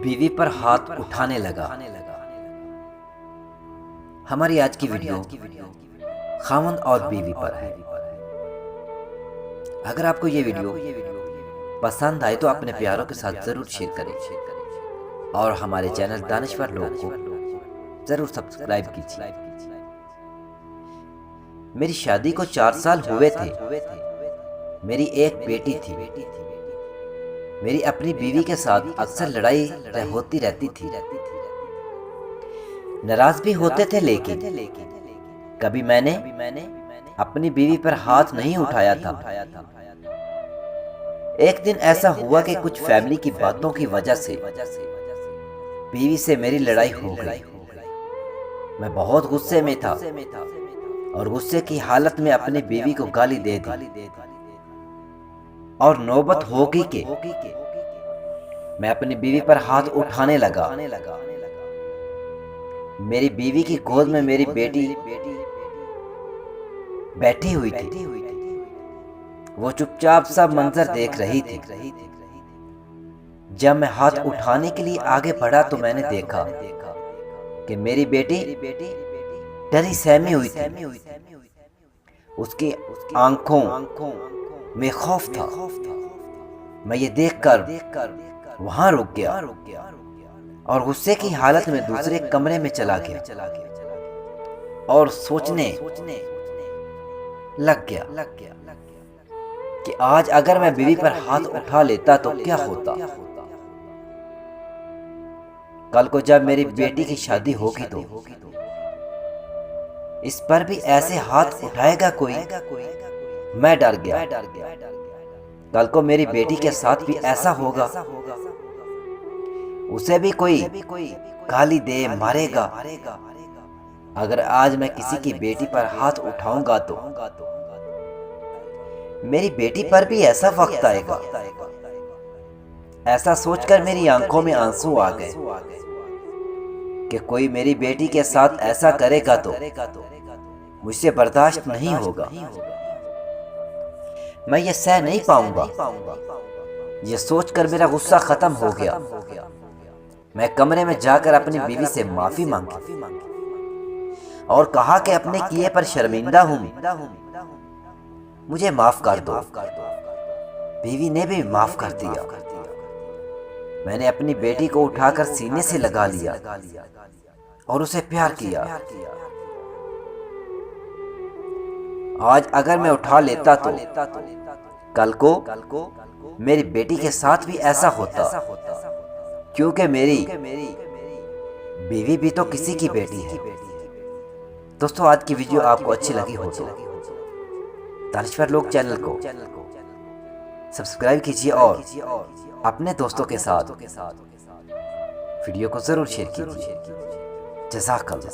बीवी पर हाथ उठाने लगा। हमारी आज की वीडियो खामंद और बीवी पर है। अगर आपको ये वीडियो पसंद आए तो अपने प्यारों के साथ जरूर शेयर करें और हमारे चैनल दानिश्वर लोग को जरूर सब्सक्राइब कीजिए। मेरी शादी को 4 साल हुए थे। मेरी एक बेटी थी। मेरी अपनी बीवी के साथ अक्सर लड़ाई होती रहती थी। नाराज भी होते थे, लेकिन कभी मैंने अपनी बीवी पर हाथ नहीं उठाया था। एक दिन ऐसा हुआ कि कुछ फैमिली की बातों की वजह से बीवी से मेरी लड़ाई हो गई। मैं बहुत गुस्से में था और गुस्से की हालत में अपनी बीवी को गाली दे दी और नौबत होगी कि मैं अपनी बीवी पर हाथ उठाने लगा। मेरी बीवी की गोद में मेरी बेटी बैठी हुई थी। वो चुपचाप सब मंजर देख रही थी। जब मैं हाथ उठाने के लिए आगे बढ़ा तो मैंने देखा कि मेरी बेटी डरी सहमी हुई थी। उसकी आंखों में खौफ था। मैं ये देखकर वहां रुक गया और गुस्से की हालत में दूसरे कमरे में चला गया और सोचने लग गया कि आज अगर मैं बीवी पर हाथ उठा लेता तो क्या होता। कल को जब मेरी बेटी की शादी होगी तो इस पर भी ऐसे हाथ उठाएगा कोई। मैं डर गया कल को मेरी बेटी के साथ भी ऐसा होगा। उसे भी कोई गाली दे मारेगा। अगर आज मैं किसी की बेटी पर हाथ उठाऊंगा तो मेरी बेटी पर भी ऐसा वक्त आएगा। ऐसा सोचकर मेरी आंखों में आंसू आ गए कि कोई मेरी बेटी के साथ ऐसा करेगा तो मुझसे बर्दाश्त नहीं होगा। मैं ये सह नहीं पाऊंगा। ये सोचकर मेरा गुस्सा खत्म हो गया। मैं कमरे में जाकर अपनी बीवी से माफी मांगी और कहा कि अपने किए पर शर्मिंदा हूं, मुझे माफ कर दो। बीवी ने भी माफ कर दिया। मैंने अपनी बेटी को उठाकर सीने से लगा लिया और उसे प्यार किया। आज अगर मैं उठा लेता तो कल को मेरी बेटी के साथ भी ऐसा होता, क्योंकि मेरी बीवी भी तो किसी की बेटी है। दोस्तों, आज की वीडियो आपको अच्छी लगी हो तो दानिश्वर लोग चैनल को सब्सक्राइब कीजिए और अपने दोस्तों के साथ वीडियो को जरूर शेयर कीजिए। जज़ाकल्लाह।